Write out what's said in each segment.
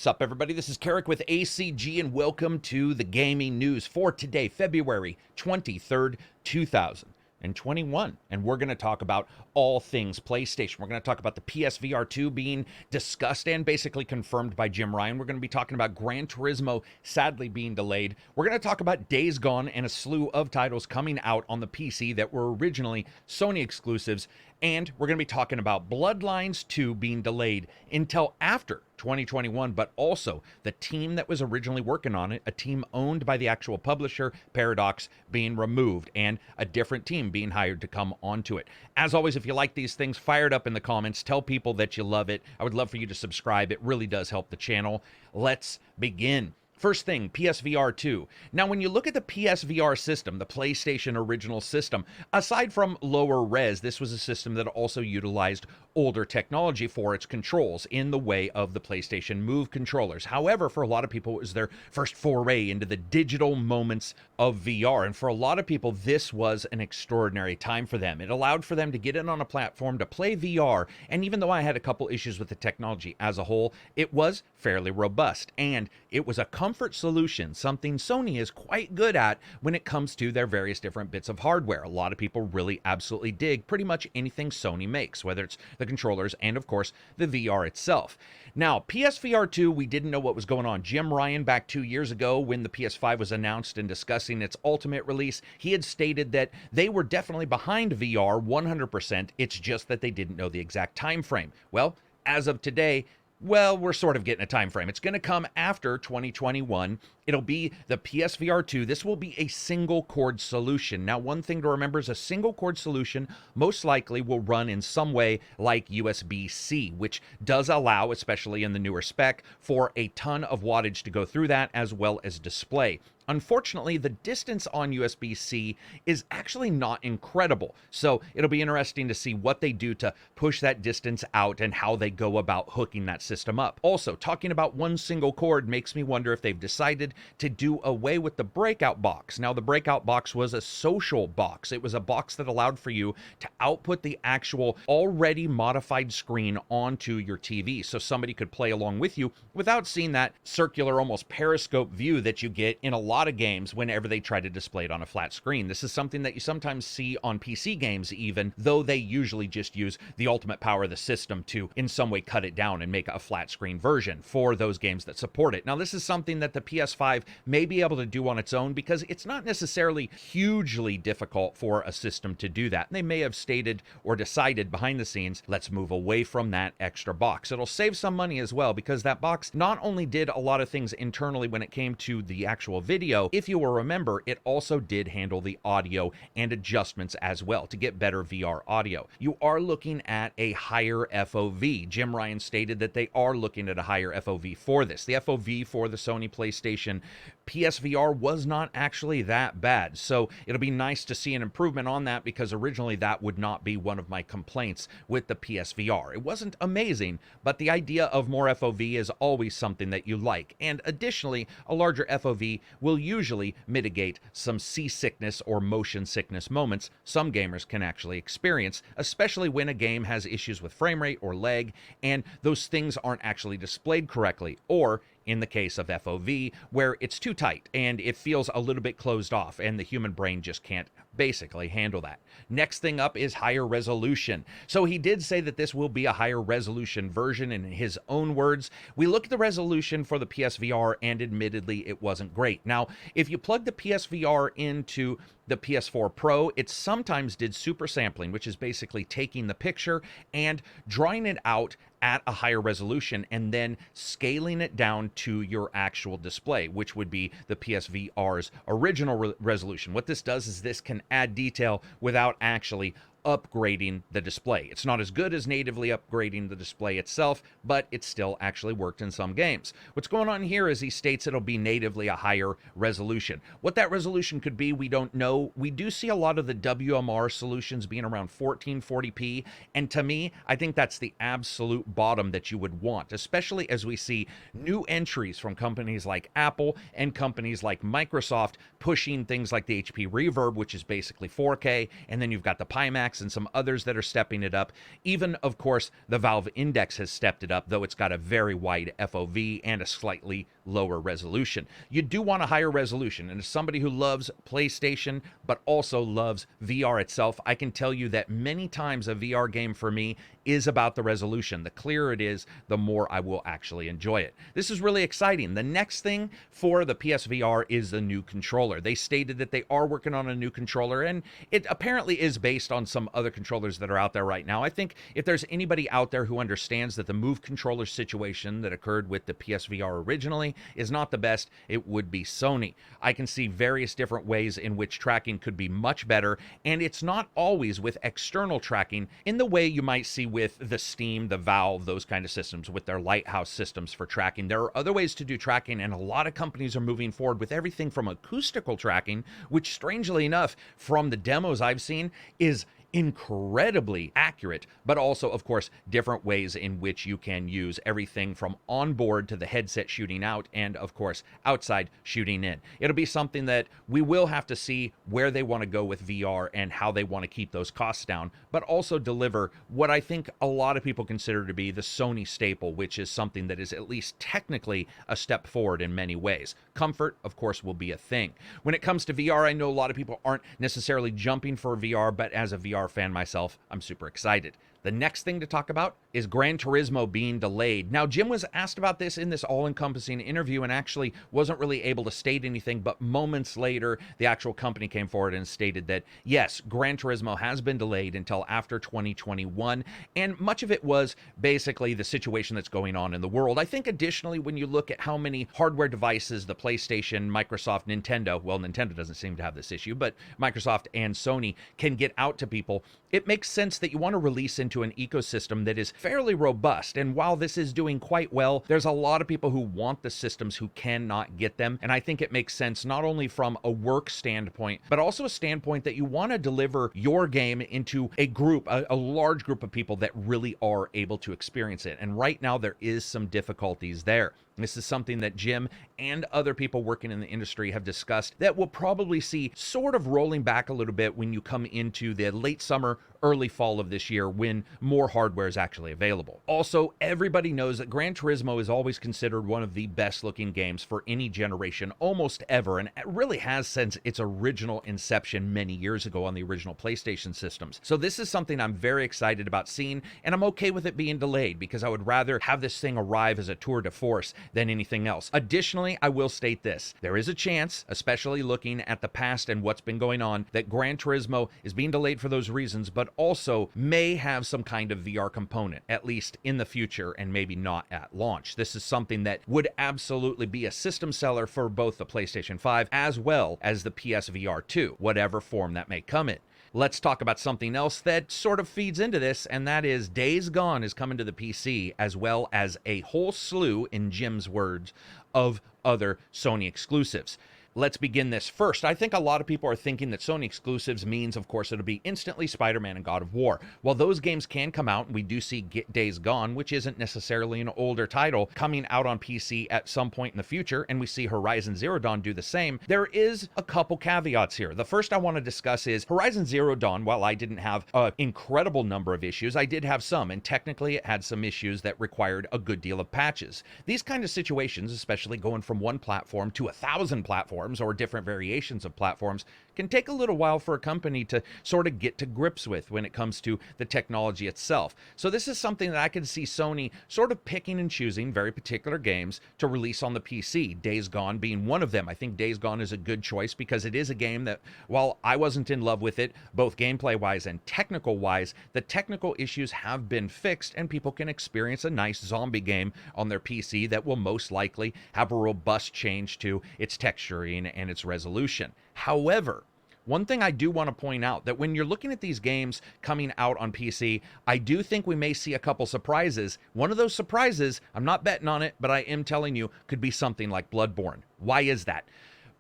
Sup everybody, this is Karak with ACG and welcome to the gaming news for today, February 23rd, 2021. And we're going to talk about all things PlayStation. We're going to talk about the PSVR 2 being discussed and basically confirmed by Jim Ryan. We're going to be talking about Gran Turismo sadly being delayed. We're going to talk about Days Gone and a slew of titles coming out on the PC that were originally Sony exclusives. And we're going to be talking about Bloodlines 2 being delayed until after 2021, but also the team that was originally working on it, a team owned by the actual publisher, Paradox, being removed, and a different team being hired to come onto it. As always, if you like these things, fire it up in the comments. Tell people that you love it. I would love for you to subscribe. It really does help the channel. Let's begin. First thing, PSVR 2. Now, when you look at the PSVR system, the PlayStation original system, aside from lower res, this was a system that also utilized older technology for its controls in the way of the PlayStation Move controllers. However, for a lot of people, it was their first foray into the digital moments of VR. And for a lot of people, this was an extraordinary time for them. It allowed for them to get in on a platform to play VR. And even though I had a couple issues with the technology as a whole, it was fairly robust. And it was a comfort solution, something Sony is quite good at when it comes to their various different bits of hardware. A lot of people really absolutely dig pretty much anything Sony makes, whether it's the controllers and, of course, the VR itself. Now, PSVR 2, we didn't know what was going on. Jim Ryan, back 2 years ago when the PS5 was announced and discussing its ultimate release, he had stated that they were definitely behind VR 100%. It's just that they didn't know the exact time frame. Well, as of today, we're sort of getting a time frame. It's going to come after 2021. It'll be the PSVR 2. This will be a single cord solution. Now, one thing to remember is a single cord solution most likely will run in some way like USB-C, which does allow, especially in the newer spec, for a ton of wattage to go through that as well as display. Unfortunately, the distance on USB-C is actually not incredible, so it'll be interesting to see what they do to push that distance out and how they go about hooking that system up. Also, talking about one single cord makes me wonder if they've decided to do away with the breakout box. Now, the breakout box was a social box. It was a box that allowed for you to output the actual already modified screen onto your TV, so somebody could play along with you without seeing that circular, almost periscope view that you get in a lot of games whenever they try to display it on a flat screen. This is something that you sometimes see on PC games even, though they usually just use the ultimate power of the system to in some way cut it down and make a flat screen version for those games that support it. Now, this is something that the PS5 may be able to do on its own because it's not necessarily hugely difficult for a system to do that. And they may have stated or decided behind the scenes, let's move away from that extra box. It'll save some money as well because that box not only did a lot of things internally when it came to the actual video, if you will remember, it also did handle the audio and adjustments as well to get better VR audio. You are looking at a higher FOV. Jim Ryan stated that they are looking at a higher FOV for this. The FOV for the Sony PlayStation PSVR was not actually that bad, so it'll be nice to see an improvement on that because originally that would not be one of my complaints with the PSVR. It wasn't amazing, but the idea of more FOV is always something that you like, and additionally, a larger FOV will usually mitigate some seasickness or motion sickness moments some gamers can actually experience, especially when a game has issues with frame rate or lag, and those things aren't actually displayed correctly, or in the case of FOV, where it's too tight and it feels a little bit closed off and the human brain just can't basically handle that. Next thing up is higher resolution. So he did say that this will be a higher resolution version in his own words. We look at the resolution for the PSVR and admittedly it wasn't great. Now, if you plug the PSVR into the PS4 Pro, it sometimes did super sampling, which is basically taking the picture and drawing it out at a higher resolution and then scaling it down to your actual display, which would be the PSVR's original resolution. What this does is this can add detail without actually upgrading the display. It's not as good as natively upgrading the display itself, but it still actually worked in some games. What's going on here is he states it'll be natively a higher resolution. What that resolution could be, we don't know. We do see a lot of the WMR solutions being around 1440p, and to me, I think that's the absolute bottom that you would want, especially as we see new entries from companies like Apple and companies like Microsoft pushing things like the HP Reverb, which is basically 4K, and then you've got the Pimax Max and some others that are stepping it up. Even, of course, the Valve Index has stepped it up, though it's got a very wide FOV and a slightly lower resolution. You do want a higher resolution, and as somebody who loves PlayStation but also loves VR itself, I can tell you that many times a VR game for me is about the resolution. The clearer it is, the more I will actually enjoy it. This is really exciting. The next thing for the PSVR is the new controller. They stated that they are working on a new controller, and it apparently is based on some other controllers that are out there right now. I think if there's anybody out there who understands that the Move controller situation that occurred with the PSVR originally is not the best, it would be Sony. I can see various different ways in which tracking could be much better, and it's not always with external tracking in the way you might see with the Steam, the Valve, those kind of systems with their Lighthouse systems for tracking. There are other ways to do tracking, and a lot of companies are moving forward with everything from acoustical tracking, which strangely enough, from the demos I've seen, is incredibly accurate, but also, of course, different ways in which you can use everything from onboard to the headset shooting out and, of course, outside shooting in. It'll be something that we will have to see where they want to go with VR and how they want to keep those costs down, but also deliver what I think a lot of people consider to be the Sony staple, which is something that is at least technically a step forward in many ways. Comfort, of course, will be a thing. When it comes to VR, I know a lot of people aren't necessarily jumping for VR, but as a VR fan myself, I'm super excited. The next thing to talk about is Gran Turismo being delayed. Now, Jim was asked about this in this all-encompassing interview and actually wasn't really able to state anything, but moments later, the actual company came forward and stated that, yes, Gran Turismo has been delayed until after 2021, and much of it was basically the situation that's going on in the world. I think additionally, when you look at how many hardware devices the PlayStation, Microsoft, Nintendo, well, Nintendo doesn't seem to have this issue, but Microsoft and Sony can get out to people, it makes sense that you want to release into an ecosystem that is fairly robust. And while this is doing quite well, there's a lot of people who want the systems who cannot get them. And I think it makes sense not only from a work standpoint, but also a standpoint that you want to deliver your game into a group, a large group of people that really are able to experience it. And right now there is some difficulties there. This is something that Jim and other people working in the industry have discussed that we'll probably see sort of rolling back a little bit when you come into the late summer, early fall of this year when more hardware is actually available. Also, everybody knows that Gran Turismo is always considered one of the best looking games for any generation almost ever, and it really has since its original inception many years ago on the original PlayStation systems. So this is something I'm very excited about seeing, and I'm okay with it being delayed because I would rather have this thing arrive as a tour de force than anything else. Additionally, I will state this. There is a chance, especially looking at the past and what's been going on, that Gran Turismo is being delayed for those reasons, but also may have some kind of VR component, at least in the future, and maybe not at launch. This is something that would absolutely be a system seller for both the PlayStation 5 as well as the PSVR 2, whatever form that may come in. Let's talk about something else that sort of feeds into this, and that is Days Gone is coming to the PC, as well as a whole slew, in Jim's words, of other Sony exclusives. Let's begin this first. I think a lot of people are thinking that Sony exclusives means, of course, it'll be instantly Spider-Man and God of War. While those games can come out, and we do see Days Gone, which isn't necessarily an older title, coming out on PC at some point in the future, and we see Horizon Zero Dawn do the same, there is a couple caveats here. The first I want to discuss is Horizon Zero Dawn, while I didn't have an incredible number of issues, I did have some, and technically it had some issues that required a good deal of patches. These kind of situations, especially going from one platform to 1,000 platforms, or different variations of platforms, can take a little while for a company to sort of get to grips with when it comes to the technology itself. So this is something that I can see Sony sort of picking and choosing very particular games to release on the PC, Days Gone being one of them. I think Days Gone is a good choice because it is a game that, while I wasn't in love with it, both gameplay-wise and technical-wise, the technical issues have been fixed and people can experience a nice zombie game on their PC that will most likely have a robust change to its texturing and its resolution. However, one thing I do want to point out, that when you're looking at these games coming out on PC, I do think we may see a couple surprises. One of those surprises, I'm not betting on it, but I am telling you, could be something like Bloodborne. Why is that?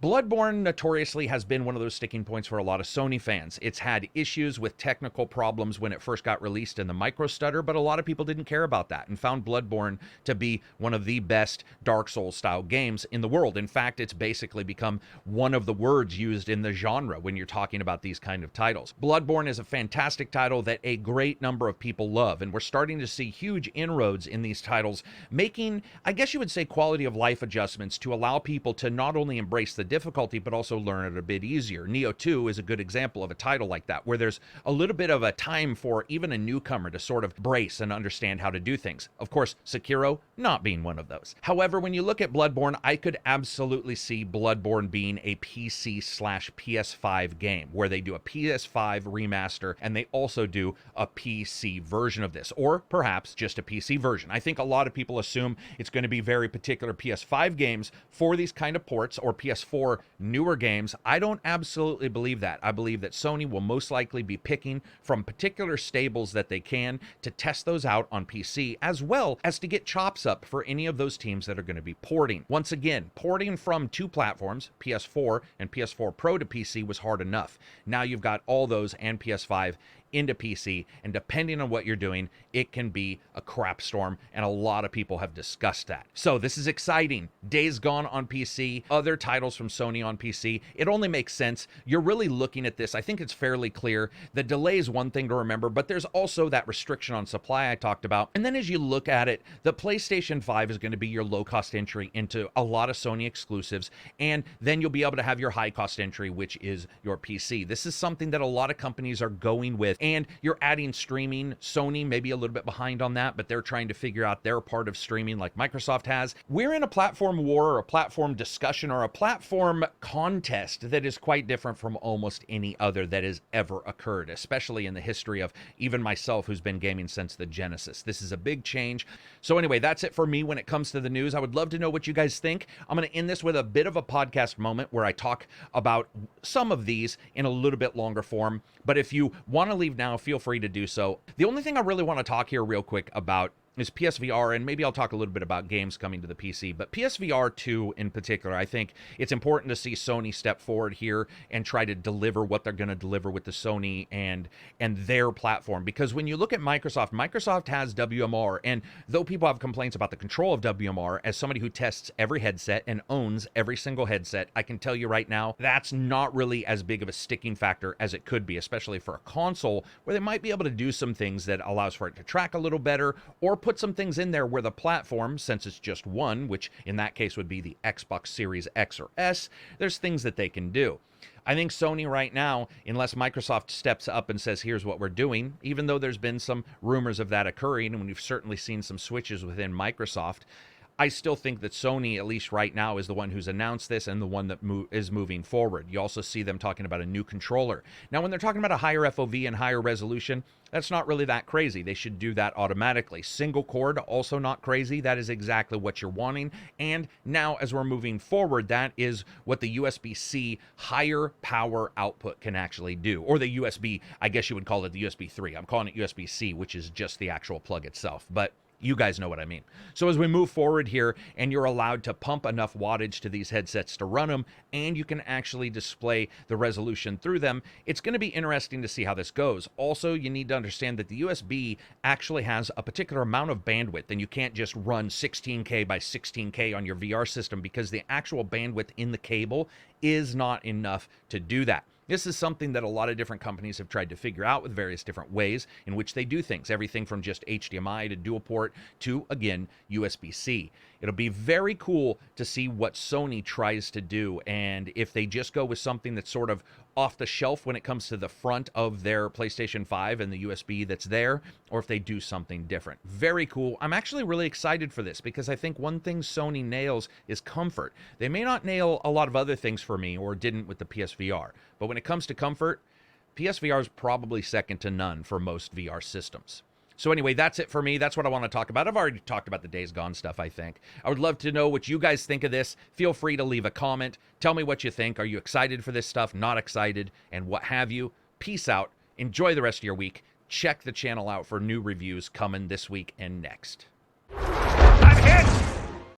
Bloodborne notoriously has been one of those sticking points for a lot of Sony fans. It's had issues with technical problems when it first got released in the micro stutter, but a lot of people didn't care about that and found Bloodborne to be one of the best Dark Souls style games in the world. In fact, it's basically become one of the words used in the genre when you're talking about these kind of titles. Bloodborne is a fantastic title that a great number of people love, and we're starting to see huge inroads in these titles, making, I guess you would say, quality of life adjustments to allow people to not only embrace the difficulty, but also learn it a bit easier. Neo 2 is a good example of a title like that, where there's a little bit of a time for even a newcomer to sort of brace and understand how to do things. Of course, Sekiro not being one of those. However, when you look at Bloodborne, I could absolutely see Bloodborne being a PC/PS5 game, where they do a PS5 remaster and they also do a PC version of this, or perhaps just a PC version. I think a lot of people assume it's going to be very particular PS5 games for these kind of ports, or PS4 newer games. I don't absolutely believe that. I believe that Sony will most likely be picking from particular stables that they can to test those out on PC, as well as to get chops up for any of those teams that are going to be porting. Once again, porting from two platforms, PS4 and PS4 Pro to PC, was hard enough. Now you've got all those and PS5 into PC, and depending on what you're doing, it can be a crap storm, and a lot of people have discussed that. So this is exciting. Days Gone on PC, other titles from Sony on PC. It only makes sense. You're really looking at this. I think it's fairly clear. The delay is one thing to remember, but there's also that restriction on supply I talked about. And then as you look at it, the PlayStation 5 is going to be your low-cost entry into a lot of Sony exclusives, and then you'll be able to have your high-cost entry, which is your PC. This is something that a lot of companies are going with, and you're adding streaming. Sony may be a little bit behind on that, but they're trying to figure out their part of streaming like Microsoft has. We're in a platform war, or a platform discussion, or a platform contest that is quite different from almost any other that has ever occurred, especially in the history of even myself, who's been gaming since the Genesis. This is a big change. So anyway, that's it for me when it comes to the news. I would love to know what you guys think. I'm going to end this with a bit of a podcast moment where I talk about some of these in a little bit longer form. But if you want to leave now, feel free to do so. The only thing I really want to talk here real quick about is PSVR, and maybe I'll talk a little bit about games coming to the PC, but PSVR 2 in particular, I think it's important to see Sony step forward here and try to deliver what they're going to deliver with the Sony and their platform. Because when you look at Microsoft, Microsoft has WMR, and though people have complaints about the control of WMR, as somebody who tests every headset and owns every single headset, I can tell you right now, that's not really as big of a sticking factor as it could be, especially for a console where they might be able to do some things that allows for it to track a little better, or put some things in there where the platform, since it's just one, which in that case would be the Xbox Series X or S, there's things that they can do. I think Sony right now, unless Microsoft steps up and says, here's what we're doing, even though there's been some rumors of that occurring, and we've certainly seen some switches within Microsoft, I still think that Sony, at least right now, is the one who's announced this and the one that is moving forward. You also see them talking about a new controller. Now, when they're talking about a higher FOV and higher resolution, that's not really that crazy. They should do that automatically. Single cord, also not crazy. That is exactly what you're wanting. And now, as we're moving forward, that is what the USB-C higher power output can actually do. Or the USB, I guess you would call it the USB 3. I'm calling it USB-C, which is just the actual plug itself. But you guys know what I mean. So as we move forward here, and you're allowed to pump enough wattage to these headsets to run them, and you can actually display the resolution through them, it's going to be interesting to see how this goes. Also, you need to understand that the USB actually has a particular amount of bandwidth, and you can't just run 16K by 16K on your VR system, because the actual bandwidth in the cable is not enough to do that. This is something that a lot of different companies have tried to figure out with various different ways in which they do things. Everything from just HDMI to dual port to, again, USB-C. It'll be very cool to see what Sony tries to do, and if they just go with something that's sort of off the shelf when it comes to the front of their PlayStation 5 and the USB that's there, or if they do something different. Very cool. I'm actually really excited for this, because I think one thing Sony nails is comfort. They may not nail a lot of other things for me, or didn't with the PSVR, but when it comes to comfort, PSVR is probably second to none for most VR systems. So anyway, that's it for me. That's what I want to talk about. I've already talked about the Days Gone stuff, I think. I would love to know what you guys think of this. Feel free to leave a comment. Tell me what you think. Are you excited for this stuff? Not excited? And what have you? Peace out. Enjoy the rest of your week. Check the channel out for new reviews coming this week and next. I'm hit!